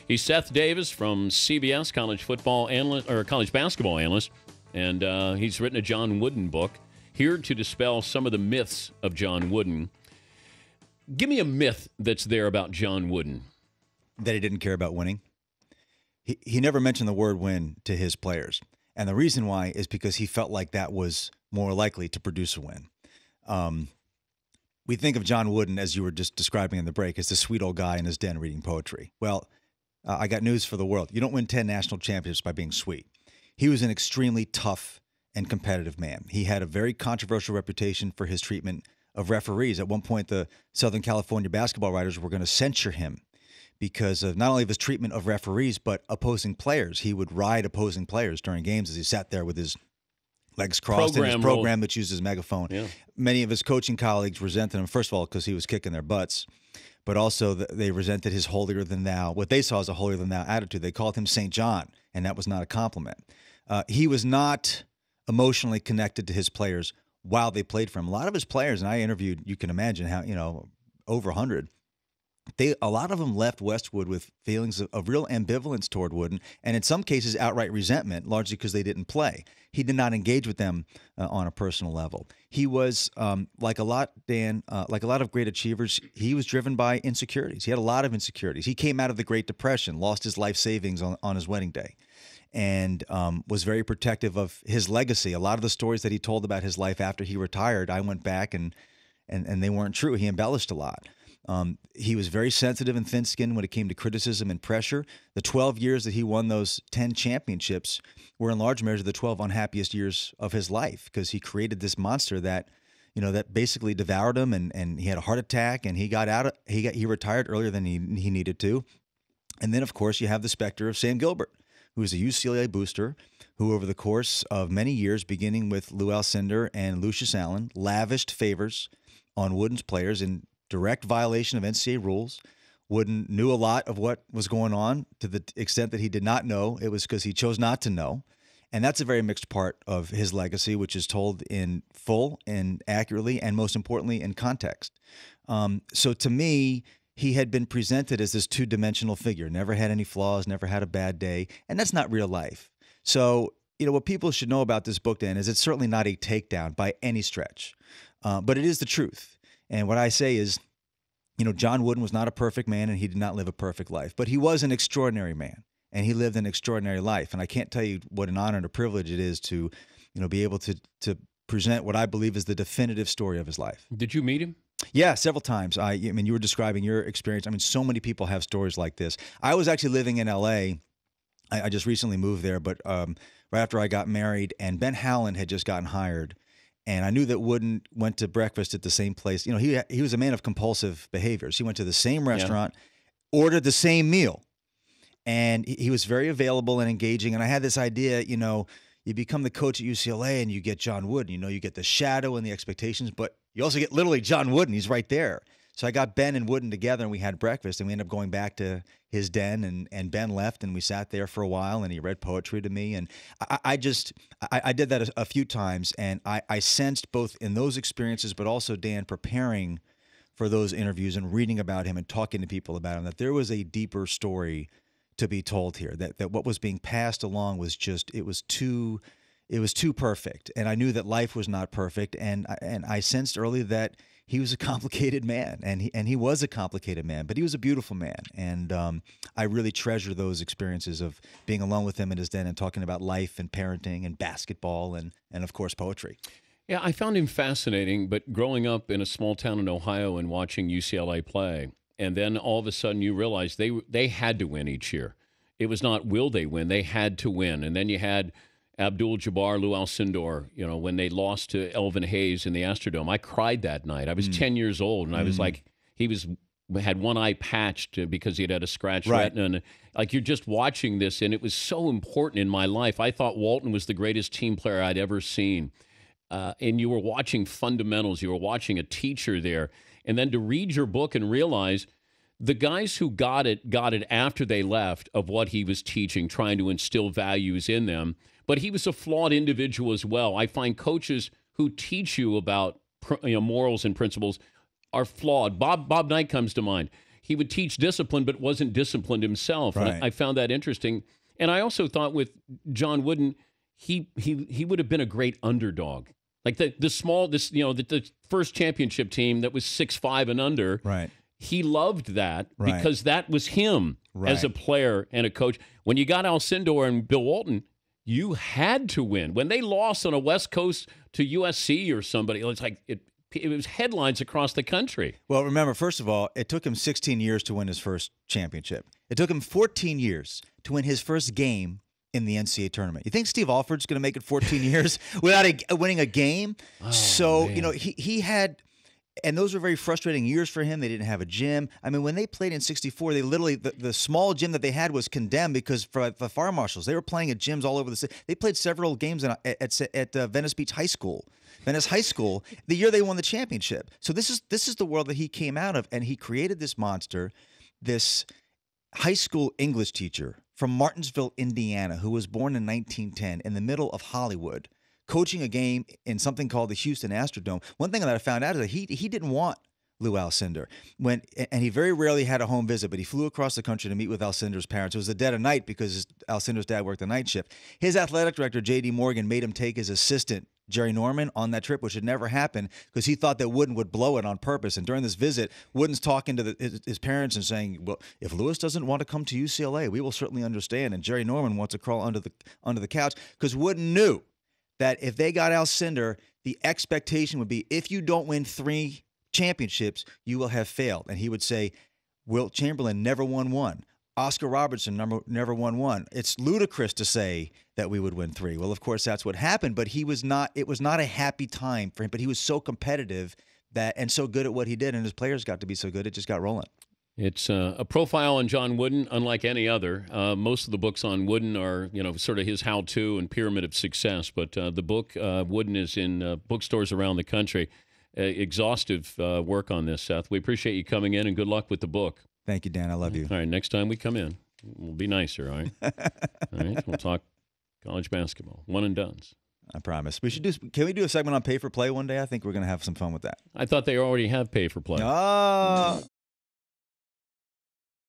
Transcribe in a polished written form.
He's Seth Davis from CBS, college football analyst or college basketball analyst, and he's written a John Wooden book here to dispel some of the myths of John Wooden. Give me a myth that's there about John Wooden. That he didn't care about winning. He never mentioned the word win to his players. And the reason why is because he felt like that was more likely to produce a win. We think of John Wooden, as you were just describing in the break, as the sweet old guy in his den reading poetry. Well, I got news for the world. You don't win 10 national championships by being sweet. He was an extremely tough and competitive man. He had a very controversial reputation for his treatment of referees. At one point, the Southern California basketball writers were going to censure him because of not only of his treatment of referees, but opposing players. He would ride opposing players during games as he sat there with his legs crossed in his program that used his megaphone. Yeah. Many of his coaching colleagues resented him, first of all, because he was kicking their butts, but also they resented his holier-than-thou, what they saw as a holier-than-thou attitude. They called him St. John, and that was not a compliment. He was not emotionally connected to his players while they played for him. A lot of his players, and I interviewed, you can imagine how, over 100, a lot of them left Westwood with feelings of real ambivalence toward Wooden, and in some cases outright resentment, largely because they didn't play. He did not engage with them on a personal level. He was, like a lot of great achievers, he was driven by insecurities. He had a lot of insecurities. He came out of the Great Depression, lost his life savings on his wedding day, and was very protective of his legacy. A lot of the stories that he told about his life after he retired, I went back and they weren't true. He embellished a lot. He was very sensitive and thin-skinned when it came to criticism and pressure. The 12 years that he won those 10 championships were in large measure the 12 unhappiest years of his life because he created this monster that basically devoured him, and he had a heart attack, and he retired earlier than he needed to. And then, of course, you have the specter of Sam Gilbert, who is a UCLA booster who over the course of many years, beginning with Lou Alcindor and Lucius Allen, lavished favors on Wooden's players in direct violation of NCAA rules. Wooden knew a lot of what was going on to the extent that he did not know. It was because he chose not to know. And that's a very mixed part of his legacy, which is told in full and accurately and most importantly in context. So to me, he had been presented as this two-dimensional figure, never had any flaws, never had a bad day. And that's not real life. So, what people should know about this book, Dan, is it's certainly not a takedown by any stretch. But it is the truth. And what I say is, John Wooden was not a perfect man and he did not live a perfect life, but he was an extraordinary man and he lived an extraordinary life. And I can't tell you what an honor and a privilege it is to, be able to present what I believe is the definitive story of his life. Did you meet him? Yeah, several times. I mean, you were describing your experience. I mean, so many people have stories like this. I was actually living in L.A. I just recently moved there, but right after I got married, and Ben Howland had just gotten hired. And I knew that Wooden went to breakfast at the same place. He was a man of compulsive behaviors. He went to the same restaurant, ordered the same meal, and he was very available and engaging. And I had this idea, you become the coach at UCLA and you get John Wooden. You get the shadow and the expectations, but you also get literally John Wooden. He's right there. So I got Ben and Wooden together and we had breakfast, and we ended up going back to his den, and Ben left and we sat there for a while and he read poetry to me. And I did that a few times, and I sensed both in those experiences, but also, Dan, preparing for those interviews and reading about him and talking to people about him, that there was a deeper story to be told here, that what was being passed along was it was too perfect. And I knew that life was not perfect. And I sensed early that he was a complicated man, and he was a complicated man, but he was a beautiful man. And I really treasure those experiences of being alone with him in his den and talking about life and parenting and basketball and of course, poetry. Yeah, I found him fascinating, but growing up in a small town in Ohio and watching UCLA play, and then all of a sudden you realize they had to win each year. It was not will they win, they had to win. And then you had Abdul-Jabbar, Lou Alcindor, when they lost to Elvin Hayes in the Astrodome. I cried that night. I was 10 years old, and I was like, had one eye patched because he had a scratched retina. And you're just watching this, and it was so important in my life. I thought Walton was the greatest team player I'd ever seen. And you were watching fundamentals. You were watching a teacher there. And then to read your book and realize the guys who got it after they left of what he was teaching, trying to instill values in them. But he was a flawed individual as well. I find coaches who teach you about morals and principles are flawed. Bob Knight comes to mind. he would teach discipline, but wasn't disciplined himself. Right. And I found that interesting. And I also thought with John Wooden, he would have been a great underdog. Like the small, the first championship team that was 6'5" and under. Right. He loved that Right. because that was him as a player and a coach. When you got Alcindor and Bill Walton, you had to win. When they lost on a West Coast to USC or somebody, it's like it was headlines across the country. Well, remember, first of all, it took him 16 years to win his first championship. It took him 14 years to win his first game in the NCAA tournament. You think Steve Alford's going to make it 14 years without winning a game? Oh, so, man. he had, and those were very frustrating years for him. They didn't have a gym. I mean, when they played in 64, they literally, the small gym that they had was condemned because for the fire marshals, they were playing at gyms all over the city. They played several games at Venice Beach High School. Venice High School, the year they won the championship. So this is the world that he came out of, and he created this monster, this high school English teacher from Martinsville, Indiana, who was born in 1910 in the middle of Hollywood, coaching a game in something called the Houston Astrodome. One thing that I found out is that he didn't want Lou Alcindor, and he very rarely had a home visit, but he flew across the country to meet with Alcindor's parents. It was the dead of night because Alcindor's dad worked the night shift. His athletic director, J.D. Morgan, made him take his assistant, Jerry Norman, on that trip, which had never happened because he thought that Wooden would blow it on purpose. And during this visit, Wooden's talking to his parents and saying, well, if Lewis doesn't want to come to UCLA, we will certainly understand. And Jerry Norman wants to crawl under the couch because Wooden knew that if they got Alcindor, the expectation would be if you don't win 3 championships, you will have failed. And he would say, Wilt Chamberlain never won one. Oscar Robertson never won one. It's ludicrous to say that we would win 3. Well, of course, that's what happened, but it was not a happy time for him, but he was so competitive and so good at what he did, and his players got to be so good, it just got rolling. It's a profile on John Wooden, unlike any other. Most of the books on Wooden are, sort of his how-to and pyramid of success, but the book, Wooden, is in bookstores around the country. Exhaustive work on this, Seth. We appreciate you coming in, and good luck with the book. Thank you, Dan. I love you. All right, next time we come in, we'll be nicer, all right? All right, we'll talk college basketball, one and dones. I promise. Can we do a segment on pay for play one day? I think we're going to have some fun with that. I thought they already have pay for play. Oh.